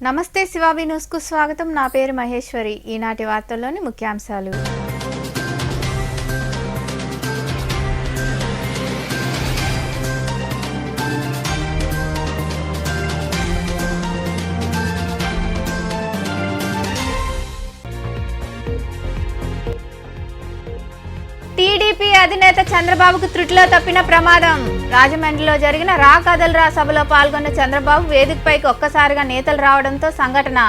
నమస్తే శివాబి న్యూస్కు స్వాగతం. నా పేరు మహేశ్వరి. ఈనాటి వార్తల్లోని ముఖ్యాంశాలు. టీడీపీ అధినేత చంద్రబాబుకు త్రుటిలో తప్పిన ప్రమాదం. రాజమండ్రిలో జరిగిన రా కదల్రా సభలో పాల్గొన్న చంద్రబాబు వేదికపైకి ఒక్కసారిగా నేతలు రావడంతో సంఘటన.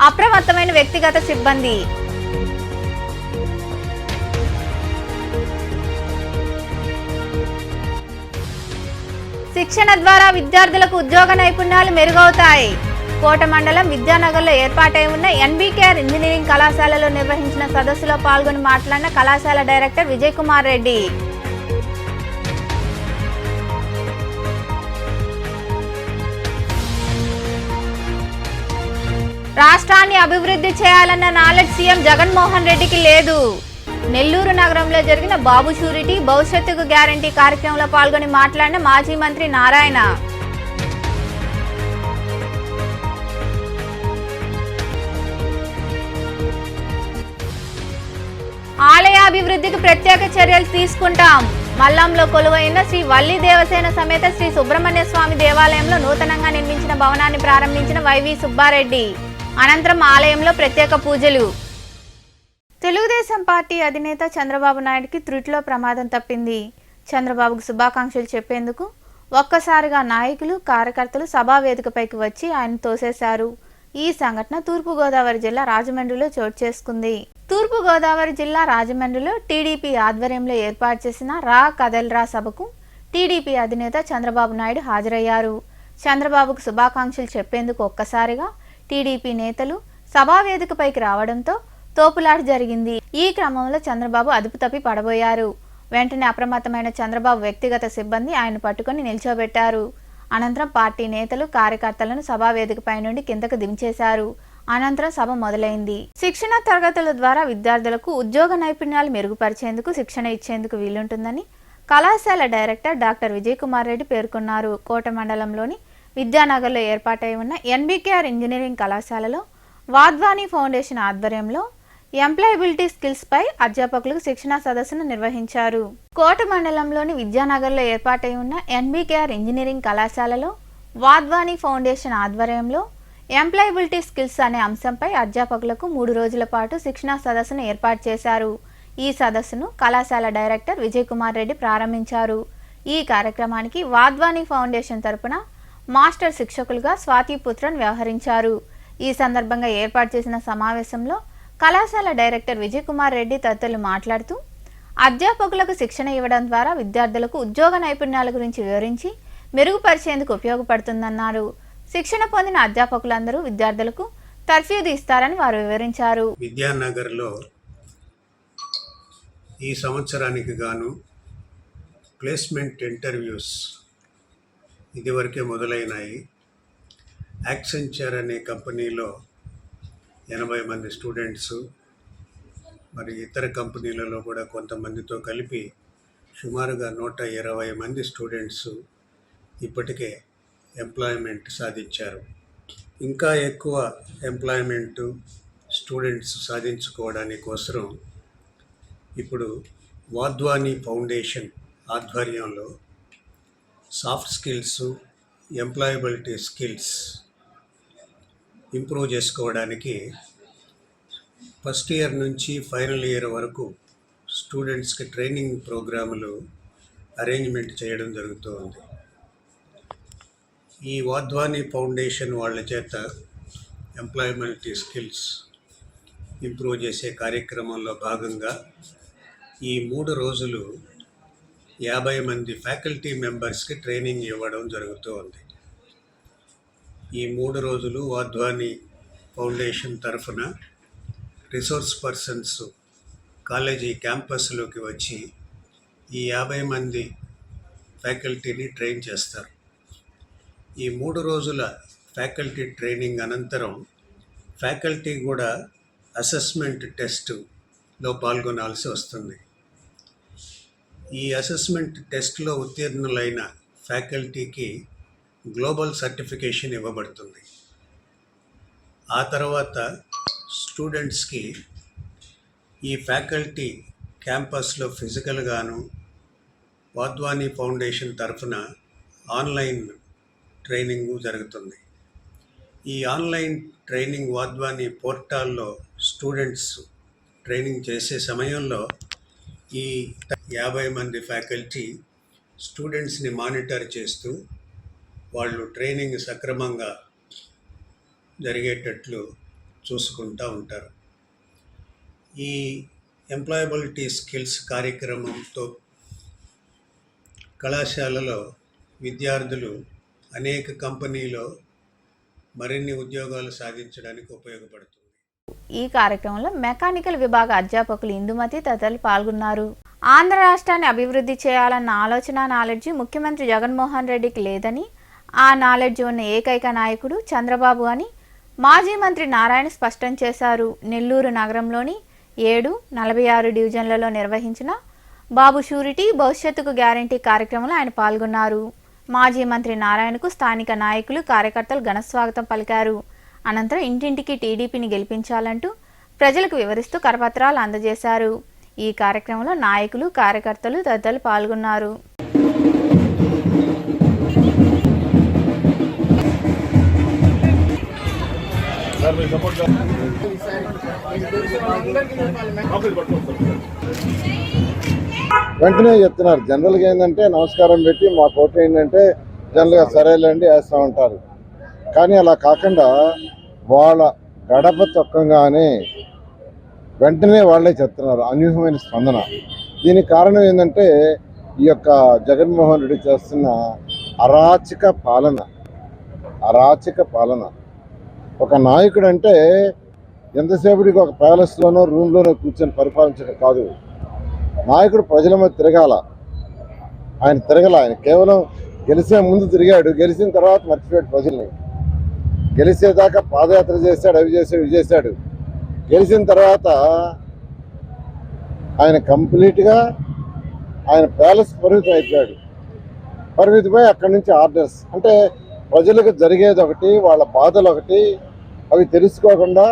అప్రమత్తమైన వ్యక్తిగత సిబ్బంది. శిక్షణ ద్వారా విద్యార్థులకు ఉద్యోగ నైపుణ్యాలు మెరుగవుతాయి. కోట మండలం విద్యానగర్లో ఏర్పాటై ఉన్న ఎన్బీకేఆర్ ఇంజనీరింగ్ కళాశాలలో నిర్వహించిన సదస్సులో పాల్గొని మాట్లాడిన కళాశాల డైరెక్టర్ విజయ్ కుమార్ రెడ్డి. రాష్ట్రాన్ని అభివృద్ధి చేయాలన్న నాలెడ్జ్ సీఎం జగన్మోహన్ రెడ్డికి లేదు. నెల్లూరు నగరంలో జరిగిన బాబు షూరిటీ భవిష్యత్తుకు గ్యారంటీ కార్యక్రమంలో పాల్గొని మాట్లాడిన మాజీ మంత్రి నారాయణ. ఆలయ అభివృద్ధికి ప్రత్యేక చర్యలు తీసుకుంటాం. మల్లంలో కొలువైన శ్రీ వల్లి దేవసేన సమేత శ్రీ సుబ్రహ్మణ్య స్వామి దేవాలయంలో నూతనంగా నిర్మించిన భవనాన్ని ప్రారంభించిన వైవి సుబ్బారెడ్డి. అనంతరం ఆలయంలో ప్రత్యేక పూజలు. తెలుగుదేశం పార్టీ అధినేత చంద్రబాబు నాయుడుకి త్రుటిలో ప్రమాదం తప్పింది. చంద్రబాబుకు శుభాకాంక్షలు చెప్పేందుకు ఒక్కసారిగా నాయకులు, కార్యకర్తలు సభా వేదికపైకి వచ్చి ఆయన తోసేశారు. ఈ సంఘటన తూర్పుగోదావరి జిల్లా రాజమండ్రిలో చోటు చేసుకుంది. తూర్పుగోదావరి జిల్లా రాజమండ్రిలో టీడీపీ ఆధ్వర్యంలో ఏర్పాటు చేసిన రా కదల్రా సభకు టీడీపీ అధినేత చంద్రబాబు నాయుడు హాజరయ్యారు. చంద్రబాబుకు శుభాకాంక్షలు చెప్పేందుకు ఒక్కసారిగా టీడీపీ నేతలు సభా వేదికపైకి రావడంతో తోపులాట జరిగింది. ఈ క్రమంలో చంద్రబాబు అదుపు తప్పి పడబోయారు. వెంటనే అప్రమత్తమైన చంద్రబాబు వ్యక్తిగత సిబ్బంది ఆయన పట్టుకుని నిల్చోబెట్టారు. అనంతరం పార్టీ నేతలు, కార్యకర్తలను సభా వేదికపై నుండి కిందకు దించేశారు. అనంతరం సభ మొదలైంది. శిక్షణ తరగతుల ద్వారా విద్యార్థులకు ఉద్యోగ నైపుణ్యాలు మెరుగుపరిచేందుకు శిక్షణ ఇచ్చేందుకు వీలుంటుందని కళాశాల డైరెక్టర్ డాక్టర్ విజయ్ కుమార్ రెడ్డి పేర్కొన్నారు. కోట మండలంలోని విద్యానగర్లో ఏర్పాటై ఉన్న ఎన్బీకేఆర్ ఇంజనీరింగ్ కళాశాలలో వాద్వానీ ఫౌండేషన్ ఆధ్వర్యంలో ఎంప్లాయబిలిటీ స్కిల్స్ పై అధ్యాపకులకు శిక్షణా సదస్సును నిర్వహించారు. కోట మండలంలోని విద్యానగర్లో ఏర్పాటై ఉన్న ఎన్బీకేఆర్ ఇంజనీరింగ్ కళాశాలలో వాద్వానీ ఫౌండేషన్ ఆధ్వర్యంలో ఎంప్లాయబిలిటీ స్కిల్స్ అనే అంశంపై అధ్యాపకులకు 3 రోజుల పాటు శిక్షణా సదస్సును ఏర్పాటు చేశారు. ఈ సదస్సును కళాశాల డైరెక్టర్ విజయ్ కుమార్ రెడ్డి ప్రారంభించారు. ఈ కార్యక్రమానికి వాద్వానీ ఫౌండేషన్ తరపున మాస్టర్ శిక్షకులుగా స్వాతి పుత్రన్ వ్యవహరించారు. ఈ సందర్భంగా ఏర్పాటు చేసిన సమావేశంలో కళాశాల డైరెక్టర్ విజయ్ కుమార్ రెడ్డి తదితరులు మాట్లాడుతూ అధ్యాపకులకు శిక్షణ ఇవ్వడం ద్వారా విద్యార్థులకు ఉద్యోగ నైపుణ్యాల గురించి వివరించి మెరుగుపరిచేందుకు ఉపయోగపడుతుందన్నారు. శిక్షణ పొందిన అధ్యాపకులందరూ విద్యార్థులకు తర్ఫీదు ఇస్తారని వారు వివరించారు. విద్యానగర్లో ఈ సంవత్సరానికి గాను ప్లేస్మెంట్ ఇంటర్వ్యూస్ ఇదివరకే మొదలైనాయి. యాక్సెంచర్ అనే కంపెనీలో 80 మంది స్టూడెంట్స్, మరి ఇతర కంపెనీలలో కూడా కొంతమందితో కలిపి సుమారుగా 120 మంది స్టూడెంట్స్ ఇప్పటికే ఎంప్లాయ్మెంట్ సాధించారు. ఇంకా ఎక్కువ ఎంప్లాయ్మెంటు స్టూడెంట్స్ సాధించుకోవడానికి కోసం ఇప్పుడు వాద్వానీ ఫౌండేషన్ ఆధ్వర్యంలో soft skills, employability skills improve చేసుకోవడానికి ఫస్ట్ ఇయర్ నుంచి ఫైనల్ ఇయర్ వరకు స్టూడెంట్స్కి ట్రైనింగ్ ప్రోగ్రాములు అరేంజ్మెంట్ చేయడం జరుగుతుంది. ఈ వాద్వానీ ఫౌండేషన్ వాళ్ళ చేత ఎంప్లాయబిలిటీ స్కిల్స్ ఇంప్రూవ్ చేసే కార్యక్రమంలో భాగంగా ఈ 3 రోజులు 50 మంది ఫ్యాకల్టీ మెంబర్స్కి ట్రైనింగ్ ఇవ్వడం జరుగుతుంది. ఈ 3 రోజులు వాద్వానీ ఫౌండేషన్ తరఫున రిసోర్స్ పర్సన్స్ కాలేజీ క్యాంపస్లోకి వచ్చి ఈ 50 మంది ఫ్యాకల్టీని ట్రైన్ చేస్తారు. ఈ 3 రోజుల ఫ్యాకల్టీ ట్రైనింగ్ అనంతరం ఫ్యాకల్టీ కూడా అసెస్మెంట్ టెస్ట్లో పాల్గొనాల్సి వస్తుంది. ఈ అసెస్మెంట్ టెస్ట్లో ఉత్తీర్ణులైన ఫ్యాకల్టీకి గ్లోబల్ సర్టిఫికేషన్ ఇవ్వబడుతుంది. ఆ తర్వాత స్టూడెంట్స్కి ఈ ఫ్యాకల్టీ క్యాంపస్లో ఫిజికల్గాను వాద్వానీ ఫౌండేషన్ తరఫున ఆన్లైన్ ట్రైనింగ్ జరుగుతుంది. ఈ ఆన్లైన్ ట్రైనింగ్ వాద్వానీ పోర్టాల్లో స్టూడెంట్స్ ట్రైనింగ్ చేసే సమయంలో ఈ 50 మంది ఫ్యాకల్టీ స్టూడెంట్స్ని మానిటర్ చేస్తూ వాళ్ళు ట్రైనింగ్ సక్రమంగా జరిగేటట్లు చూసుకుంటూ ఉంటారు. ఈ ఎంప్లాయబిలిటీ స్కిల్స్ కార్యక్రమంతో కళాశాలలో విద్యార్థులు అనేక కంపెనీలో మరిన్ని ఉద్యోగాలు సాధించడానికి ఉపయోగపడుతుంది. ఈ కార్యక్రమంలో మెకానికల్ విభాగ అధ్యాపకులు ఇందుమతి తదితరులు పాల్గొన్నారు. ఆంధ్ర రాష్ట్రాన్ని అభివృద్ధి చేయాలన్న ఆలోచన నాలెడ్జి ముఖ్యమంత్రి జగన్మోహన్ రెడ్డికి లేదని, ఆ నాలెడ్జి ఉన్న ఏకైక నాయకుడు చంద్రబాబు అని మాజీ మంత్రి నారాయణ స్పష్టం చేశారు. నెల్లూరు నగరంలోని 7, 46 డివిజన్లలో నిర్వహించిన బాబు షూరిటీ భవిష్యత్తుకు గ్యారంటీ కార్యక్రమంలో ఆయన పాల్గొన్నారు. మాజీ మంత్రి నారాయణకు స్థానిక నాయకులు, కార్యకర్తలు ఘనస్వాగతం పలికారు. అనంతరం ఇంటింటికి టీడీపీని గెలిపించాలంటూ ప్రజలకు వివరిస్తూ కరపత్రాలు అందజేశారు. ఈ కార్యక్రమంలో నాయకులు, కార్యకర్తలు తదితరులు పాల్గొన్నారు. వెంటనే చెప్తున్నారు. జనరల్గా ఏంటంటే నమస్కారం పెట్టి మా కోట ఏంటంటే జనరల్గా సరేలేండి వేస్తూ ఉంటారు. కానీ అలా కాకుండా వాళ్ళ గడప తొక్కగానే వెంటనే వాళ్ళే చెప్తున్నారు. అనూహ్యమైన స్పందన. దీనికి కారణం ఏంటంటే ఈ యొక్క జగన్మోహన్ రెడ్డి చేస్తున్న అరాచక పాలన. ఒక నాయకుడు అంటే ఎంతసేపటికి ఒక ప్యాలెస్లోనో రూమ్లోనో కూర్చొని పరిపాలించడం కాదు. నాయకుడు ప్రజల మీద తిరగాల. ఆయన కేవలం గెలిచే ముందు తిరిగాడు, గెలిచిన తర్వాత మర్చిపోయాడు ప్రజల్ని. గెలిచేదాకా పాదయాత్ర చేశాడు, అవి చేశాడు, ఇవి చేశాడు. గెలిచిన తర్వాత ఆయన కంప్లీట్గా ఆయన ప్యాలెస్ పరిమితమై అక్కడి నుంచి ఆర్డర్స్, అంటే ప్రజలకు జరిగేది ఒకటి, వాళ్ళ బాధలు ఒకటి, అవి తెలుసుకోకుండా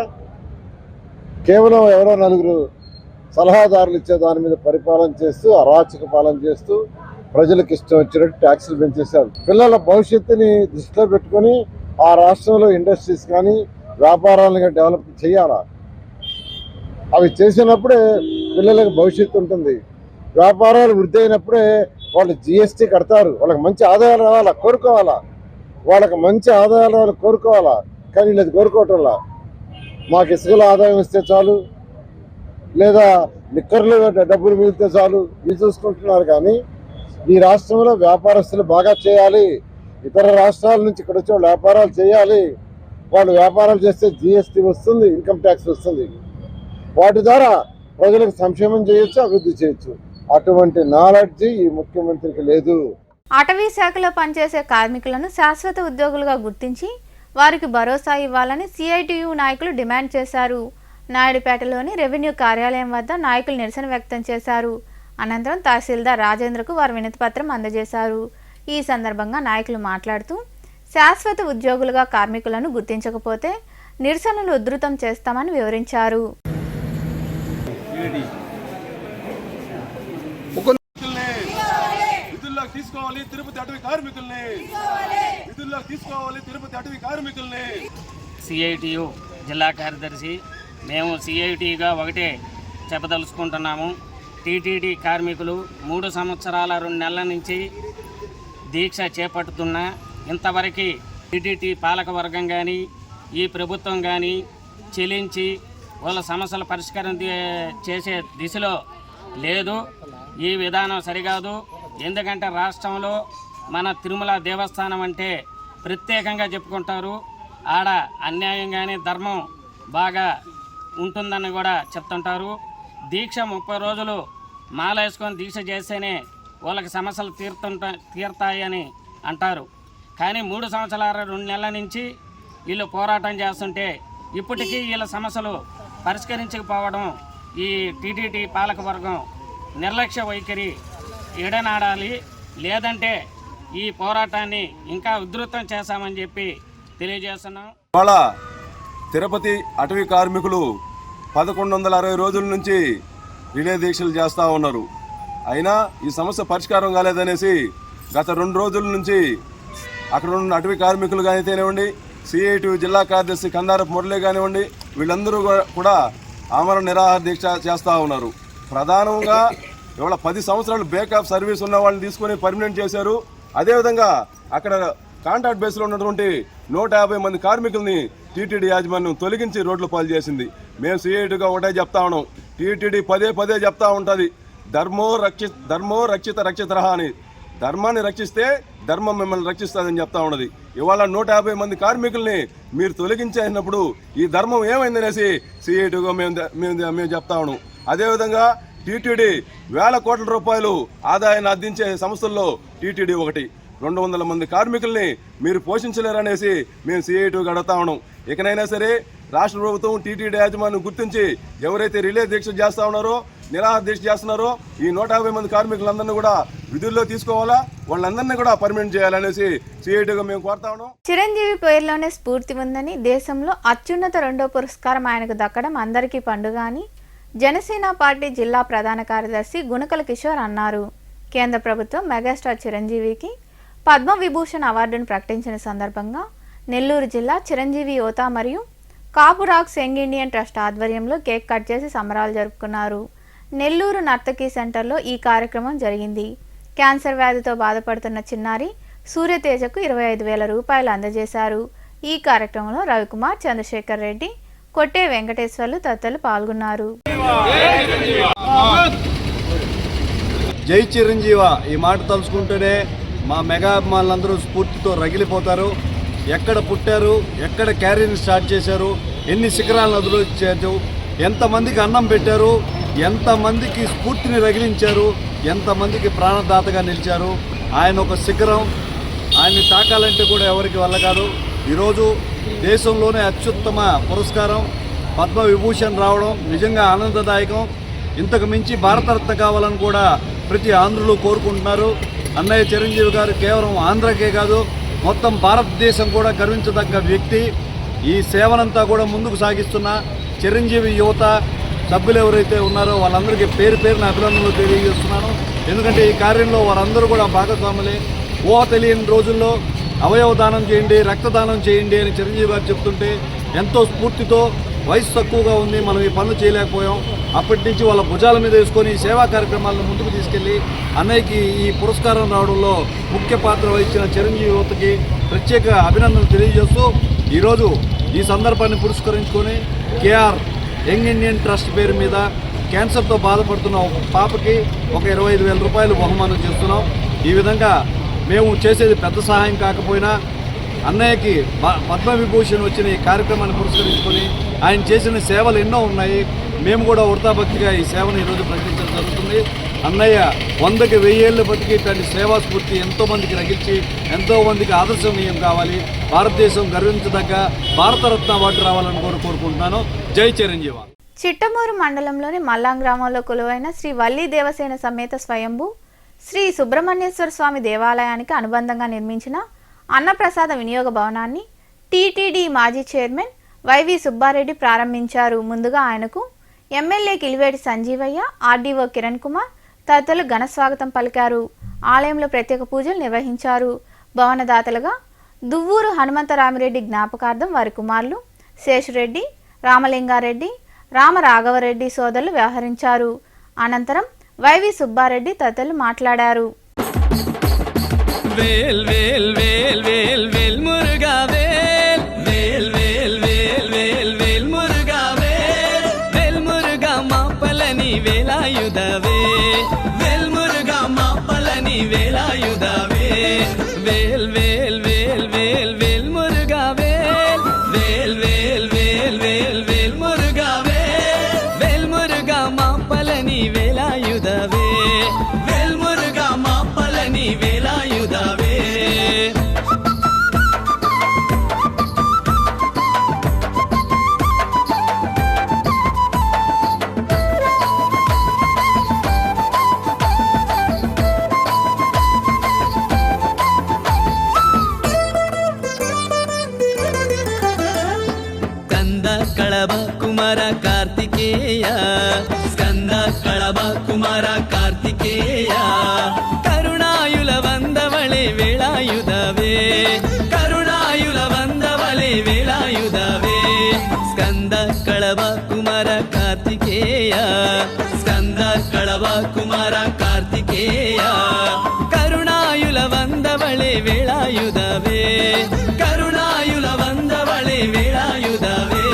కేవలం ఎవరో నలుగురు సలహాదారులు ఇచ్చే దాని మీద పరిపాలన చేస్తూ, అరాచక పాలన చేస్తూ ప్రజలకు ఇష్టం వచ్చినట్టు ట్యాక్సులు పెంచేశారు. పిల్లల భవిష్యత్తుని దృష్టిలో పెట్టుకొని ఆ రాష్ట్రంలో ఇండస్ట్రీస్ కానీ వ్యాపారాలను కానీ డెవలప్ చేయాలా. అవి చేసినప్పుడే పిల్లలకు భవిష్యత్తు ఉంటుంది. వ్యాపారాలు వృద్ధి అయినప్పుడే వాళ్ళు జిఎస్టీ కడతారు. వాళ్ళకి మంచి ఆదాయాలు రావాలా, కోరుకోవాలా. కానీ వీళ్ళది కోరుకోవటంలా. మాకు ఇసుకలో ఆదాయం ఇస్తే చాలు, లేదా లిక్కర్లు డబ్బులు మిగిలితే చాలు, ఇవి చూసుకుంటున్నారు. కానీ ఈ రాష్ట్రంలో వ్యాపారస్తులు బాగా చేయాలి, ఇతర రాష్ట్రాల నుంచి ఇక్కడ వచ్చి వ్యాపారాలు చేయాలి. వాళ్ళు వ్యాపారాలు చేస్తే జిఎస్టీ వస్తుంది, ఇన్కమ్ ట్యాక్స్ వస్తుంది. వాటి ద్వారా ప్రజలకు సంక్షేమం చేయొచ్చు, అభివృద్ధి చేయొచ్చు. అటువంటి నాలెడ్జి ఈ ముఖ్యమంత్రికి లేదు. అటవీ శాఖలో పనిచేసే కార్మికులను శాశ్వత ఉద్యోగులుగా గుర్తించి వారికి భరోసా ఇవ్వాలని సిఐటియు నాయకులు డిమాండ్ చేశారు. నాయుడుపేటలోని రెవెన్యూ కార్యాలయం వద్ద నాయకులు నిరసన వ్యక్తం చేశారు. అనంతరం తహసీల్దార్ రాజేంద్రకు వారు వినతిపత్రం అందజేశారు. ఈ సందర్భంగా నాయకులు మాట్లాడుతూ శాశ్వత ఉద్యోగులుగా కార్మికులను గుర్తించకపోతే నిరసనలు ఉధృతం చేస్తామని వివరించారు. సిఐటియు జిల్లా కార్యదర్శి మేము సిఐటిగా ఒకటే చెప్పదలుచుకుంటున్నాము. టీటీడీ కార్మికులు 3 సంవత్సరాల 2 నెలల నుంచి దీక్ష చేపడుతున్నా ఇంతవరకు టీటీడీ పాలకవర్గం కానీ ఈ ప్రభుత్వం కానీ చెల్లించి వాళ్ళ సమస్యల పరిష్కారం చేసే దిశలో లేదు. ఈ విధానం సరికాదు. ఎందుకంటే రాష్ట్రంలో మన తిరుమల దేవస్థానం అంటే ప్రత్యేకంగా చెప్పుకుంటారు. ఆడ అన్యాయం కానీ ధర్మం బాగా ఉంటుందని కూడా చెప్తుంటారు. దీక్ష 30 రోజులు మాల వేసుకొని దీక్ష చేస్తేనే వాళ్ళకి సమస్యలు తీరుతాయని అంటారు. కానీ 3 సంవత్సరాల 2 నెలల నుంచి వీళ్ళు పోరాటం చేస్తుంటే ఇప్పటికీ వీళ్ళ సమస్యలు పరిష్కరించకపోవడం ఈ టీటీడీ పాలకవర్గం నిర్లక్ష్య వైఖరి ఎడనాడాలి. లేదంటే ఈ పోరాటాన్ని ఇంకా ఉధృతం చేస్తామని చెప్పి తెలియజేస్తున్నాం. ఇవాళ తిరుపతి అటవీ కార్మికులు 1160 రోజుల నుంచి రిలే దీక్షలు చేస్తూ ఉన్నారు. అయినా ఈ సమస్య పరిష్కారం కాలేదనేసి గత 2 రోజుల నుంచి అక్కడ ఉన్న అటవీ కార్మికులు కానివ్వండి, సిఐటి జిల్లా కార్యదర్శి కందారపు మురళి కానివ్వండి, వీళ్ళందరూ కూడా ఆమరణ నిరాహార దీక్ష చేస్తూ ఉన్నారు. ప్రధానంగా ఇవాళ 10 సంవత్సరాలు బ్రేకప్ సర్వీస్ ఉన్న వాళ్ళని తీసుకొని పర్మనెంట్ చేశారు. అదేవిధంగా అక్కడ కాంట్రాక్ట్ బేస్లో ఉన్నటువంటి 150 మంది కార్మికుల్ని టీటీడీ యాజమాన్యం తొలగించి రోడ్ల పాలు చేసింది. మేము సిఐటిగా ఒకటే చెప్తా ఉన్నాం, టీటీడీ పదే చెప్తా ఉంటుంది, ధర్మో రక్షిత రక్షితరహ అని. ధర్మాన్ని రక్షిస్తే ధర్మం మిమ్మల్ని రక్షిస్తుందని చెప్తా ఉన్నది. ఇవాళ 150 మంది కార్మికుల్ని మీరు తొలగించేసినప్పుడు ఈ ధర్మం ఏమైందనేసి సిఐటిగా మేము చెప్తా ఉన్నాం. అదేవిధంగా టీటీడీ వేల కోట్ల రూపాయలు ఆదాయాన్ని అందించే సంస్థల్లో టీటీడీ ఒకటి. 200 మంది కార్మికుల్ని మీరు పోషించలేరనేసి మేము సిఐటిగా అడుగుతా ఉన్నాం. ఇకనైనా సరే రాష్ట్ర ప్రభుత్వం టీటీడీ యాజమాన్యం గుర్తించి ఎవరైతే రిలే దీక్ష చేస్తూ ఉన్నారో, నిరాహార దీక్ష చేస్తున్నారో ఈ 150 మంది కార్మికులందరినీ కూడా విధుల్లో తీసుకోవాలా, వాళ్ళందరినీ కూడా పర్మనెంట్ చేయాలనేసి సిఐటిగా మేము కోరుతా ఉన్నాం. చిరంజీవి పేరులోనే స్ఫూర్తి ఉందని, దేశంలో అత్యున్నత 2వ పురస్కారం ఆయనకు దక్కడం అందరికీ పండుగ అని జనసేన పార్టీ జిల్లా ప్రధాన కార్యదర్శి గుణకల కిషోర్ అన్నారు. కేంద్ర ప్రభుత్వం మెగాస్టార్ చిరంజీవికి పద్మ విభూషణ్ అవార్డును ప్రకటించిన సందర్భంగా నెల్లూరు జిల్లా చిరంజీవి యువత మరియు కాపురాక్స్ యంగ్ ఇండియన్ ట్రస్ట్ ఆధ్వర్యంలో కేక్ కట్ చేసి సంబరాలు జరుపుకున్నారు. నెల్లూరు నర్తకీ సెంటర్లో ఈ కార్యక్రమం జరిగింది. క్యాన్సర్ వ్యాధితో బాధపడుతున్న చిన్నారి సూర్యతేజకు 25,000 రూపాయలు అందజేశారు. ఈ కార్యక్రమంలో రవికుమార్, చంద్రశేఖర్ రెడ్డి, కొట్టే వెంకటేశ్వర్లు తదితరులు పాల్గొన్నారు. జై చిరంజీవ ఈ మాట తలుచుకుంటేనే మా మెగా అభిమానులందరూ స్ఫూర్తితో రగిలిపోతారు. ఎక్కడ పుట్టారు, ఎక్కడ క్యారీని స్టార్ట్ చేశారు, ఎన్ని శిఖరాలను అధిరోహించారు, ఎంతమందికి అన్నం పెట్టారు, ఎంతమందికి స్ఫూర్తిని రగిలించారు, ఎంతమందికి ప్రాణదాతగా నిలిచారు. ఆయన ఒక శిఖరం. ఆయన్ని తాకాలంటే కూడా ఎవరికి వల్ల కాదు. ఈరోజు దేశంలోనే అత్యుత్తమ పురస్కారం పద్మ విభూషణ్ రావడం నిజంగా ఆనందదాయకం. ఇంతకు మించి భారతరత్న కావాలని కూడా ప్రతి ఆంధ్రులు కోరుకుంటున్నారు. అన్నయ్య చిరంజీవి గారు కేవలం ఆంధ్రకే కాదు, మొత్తం భారతదేశం కూడా గర్వించదగ్గ వ్యక్తి. ఈ సేవనంతా కూడా ముందుకు సాగిస్తున్న చిరంజీవి యువత సభ్యులు ఎవరైతే ఉన్నారో వాళ్ళందరికీ పేరున అభినందనలు తెలియజేస్తున్నాను. ఎందుకంటే ఈ కార్యంలో వారందరూ కూడా భాగస్వాములే. ఊహ తెలియని రోజుల్లో అవయవ దానం చేయండి, రక్తదానం చేయండి అని చిరంజీవి గారు చెప్తుంటే ఎంతో స్ఫూర్తితో, వయసు తక్కువగా ఉంది, మనం ఈ పనులు చేయలేకపోయాం, అప్పటి నుంచి వాళ్ళ భుజాల మీద వేసుకొని ఈ సేవా కార్యక్రమాలను ముందుకు తీసుకెళ్లి అన్నయ్యకి ఈ పురస్కారం రావడంలో ముఖ్య పాత్ర వహించిన చిరంజీవి యువతకి ప్రత్యేక అభినందనలు తెలియజేస్తూ ఈరోజు ఈ సందర్భాన్ని పురస్కరించుకొని కేఆర్ యంగ్ ఇండియన్ ట్రస్ట్ పేరు మీద క్యాన్సర్తో బాధపడుతున్న ఒక పాపకి ఒక 25,000 రూపాయలు బహుమానం చేస్తున్నాం. ఈ విధంగా మేము చేసేది పెద్ద సహాయం కాకపోయినా అన్నయ్యకి పద్మవిభూషణ్ వచ్చిన ఈ కార్యక్రమాన్ని పురస్కరించుకొని ఆయన చేసిన సేవలు ఎన్నో ఉన్నాయి. మేము కూడా వృతాభక్తిగా ఈ సేవను ఈరోజు ప్రకటించడం జరుగుతుంది. అన్నయ్య 100కి 1000 ఏళ్ళు బతికి ఇట్లాంటి సేవా స్ఫూర్తి ఎంతోమందికి రగిల్చి ఎంతోమందికి ఆదర్శనీయం కావాలి. భారతదేశం గర్వించదగ్గ భారతరత్న అవార్డు రావాలని కోరుకుంటున్నాను. జై చిరంజీవ. చిట్టమూరు మండలంలోని మల్లాం గ్రామంలో కొలువైన శ్రీ వల్లి దేవసేన సమేత స్వయంభూ శ్రీ సుబ్రహ్మణ్యేశ్వర స్వామి దేవాలయానికి అనుబంధంగా నిర్మించిన అన్నప్రసాద వినియోగ భవనాన్ని టీటీడీ మాజీ చైర్మన్ వైవి సుబ్బారెడ్డి ప్రారంభించారు. ముందుగా ఆయనకు ఎమ్మెల్యే కిలివేటి సంజీవయ్య, ఆర్డీఓ కిరణ్ కుమార్ తదితరులు ఘన స్వాగతం పలికారు. ఆలయంలో ప్రత్యేక పూజలు నిర్వహించారు. భవనదాతలుగా దువ్వూరు హనుమంతరామిరెడ్డి జ్ఞాపకార్థం వారి కుమారులు శేషురెడ్డి, రామలింగారెడ్డి, రామరాఘవరెడ్డి సోదరులు వ్యవహరించారు. అనంతరం వైవి సుబ్బారెడ్డి తదితరులు మాట్లాడారు. వేల్ వేల్ వేల్ వేల్ వేల్ మురుగా వేల్ వేల్ వేల్ వేల్ వేల్ వేల్ మురుగా వేల్ వేల్ మురుగా మాపలని వేలాయుధవే వేల్ మురుగా మాపలని వేలాయుధవే వేల్ వేల్ వేల్ వేల్ వేల్ మురుగా వేల్ వేల్ వేల్ వేల్ వేల్ వేల్ మురుగా వేల్ వేల్ మురుగా మాపలని వేలాయుధవే వేల్ మురుగా మాపలని వేలాయుధవే. కార్తికేయ స్కంద కళవ కుమార కార్తికేయ కరుణాయుల వందవళే వేళాయుధవే కరుణాయుల వందవళే వేళాయుధవే స్కంద కళవ కుమార కార్తికేయ స్కంద కళవ కుమార కార్తికేయ కరుణాయుల వందవళే వేళాయుధవే కరుణాయుల వందవళే వేళాయుధవే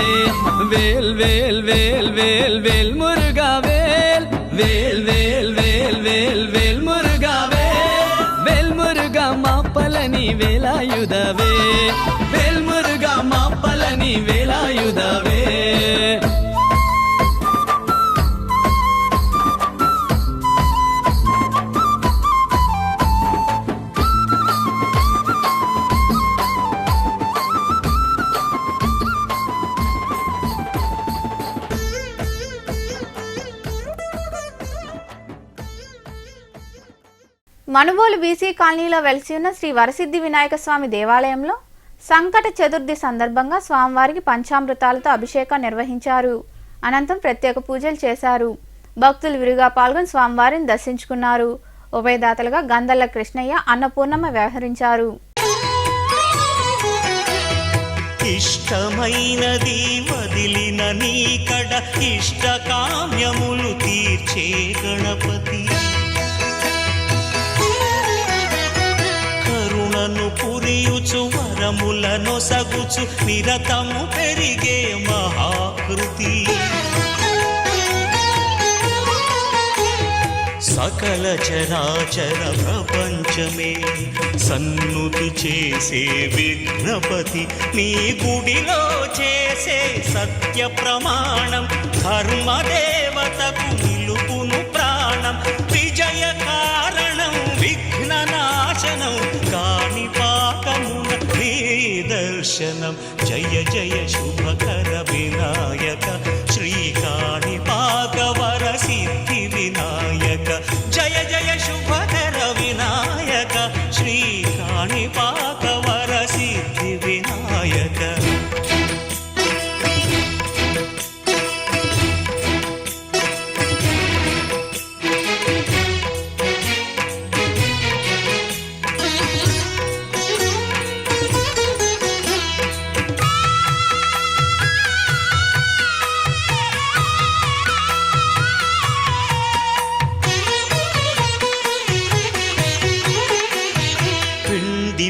వేల్ వేల్ వేల్ వేల్ వేల్ మురుగా వేల్ వేల్ వేల్ వేల్ వేల్ వేల్ మురుగా వేల్ మురుగా మాపలని వేళాయుధవే వేల్ మురుగా మాపలని వేళాయుధవే మనుబోలు బీసీ కాలనీలో వెలిసి ఉన్న శ్రీ వరసిద్ధి వినాయక స్వామి దేవాలయంలో సంకట చతుర్థి సందర్భంగా స్వామివారికి పంచామృతాలతో అభిషేకం నిర్వహించారు. అనంతరం ప్రత్యేక పూజలు చేశారు. భక్తులు విరిగా పాల్గొని స్వామివారిని దర్శించుకున్నారు. ఉభయదాతలుగా గంధల్ల కృష్ణయ్య, అన్నపూర్ణమ్మ వ్యవహరించారు. ఇష్టమైనది వదిలిన నీకడ ఇష్ట కామ్యములు తీర్చే గణపతి కరుణను పురియుచు వరములను సగుచు నిరతము పెరిగే మహాకృతి సకల చరాచర ప్రపంచమే సన్నుతి చేసే విఘ్నపతి నీ గుడిలో చేసే సత్య ప్రమాణం ధర్మదేవతకు నిలుపును ప్రాణం విజయ కారణం విఘ్ననాశనం కాణిపాకమున నీ దర్శనం జయ జయ శుభకర వినాయక శ్రీ కాణిపాక వర సిద్ధి వినాయక జయ జయ శుభకర వినాయక శ్రీ కాణిపాక వర సిద్ధి వినాయక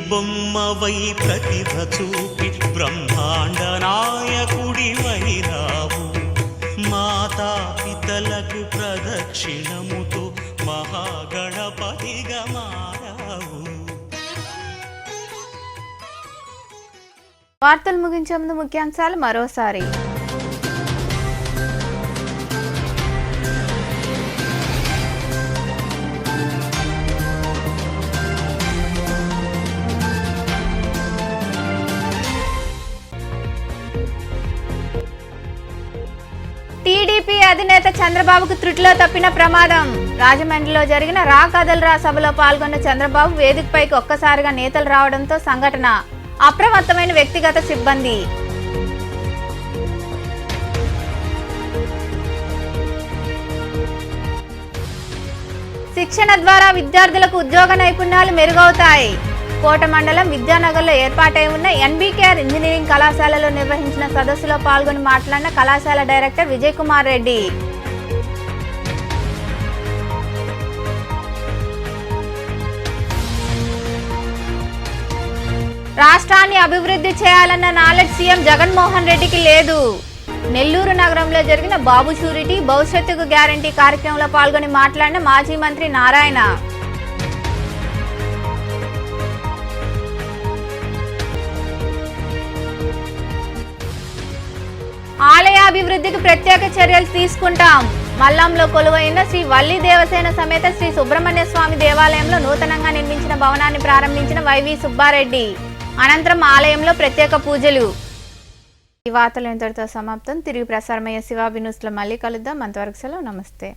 బొమ్మవై ప్రతిభ చూపి బ్రహ్మాండ నాయకుడి వైరావు మాతా పితలకు ప్రదక్షిణముతో మహాగణపతిగా మారావు. వార్తలు ముగించే ముందు ముఖ్యాంశాలు మరోసారి. టీడీపీ అధినేత చంద్రబాబుకు త్రుటిలో తప్పిన ప్రమాదం. రాజమండ్రిలో జరిగిన రా కదల్రా సభలో పాల్గొన్న చంద్రబాబు వేదికపైకి ఒక్కసారిగా నేతలు రావడంతో సంఘటన. అప్రమత్తమైన వ్యక్తిగత సిబ్బంది. శిక్షణ ద్వారా విద్యార్థులకు ఉద్యోగ నైపుణ్యాలు మెరుగవుతాయి. కోట మండలం విద్యానగర్లో ఏర్పాటై ఉన్న ఎన్బీకేఆర్ ఇంజనీరింగ్ కళాశాలలో నిర్వహించిన సదస్సులో పాల్గొని మాట్లాడిన కళాశాల డైరెక్టర్ విజయ్ కుమార్ రెడ్డి. రాష్ట్రాన్ని అభివృద్ధి చేయాలన్న నాలెడ్జ్ సీఎం జగన్మోహన్ రెడ్డికి లేదు. నెల్లూరు నగరంలో జరిగిన బాబు షూరిటీ భవిష్యత్తుకు గ్యారంటీ కార్యక్రమంలో పాల్గొని మాట్లాడిన మాజీ మంత్రి నారాయణ. ఆలయాభివృద్ధికి ప్రత్యేక చర్యలు తీసుకుంటాం. మల్లంలో కొలువైన శ్రీ వల్లి దేవసేన సమేత శ్రీ సుబ్రహ్మణ్య స్వామి దేవాలయంలో నూతనంగా నిర్మించిన భవనాన్ని ప్రారంభించిన వైవి సుబ్బారెడ్డి. అనంతరం ఆలయంలో ప్రత్యేక పూజలు. ఈ వార్తలు ఇంతటితో సమాప్తం. తిరిగి ప్రసారమయ్యే శివాబి న్యూస్లో మళ్ళీ కలుద్దాం. అంతవరకు సెలవు. నమస్తే.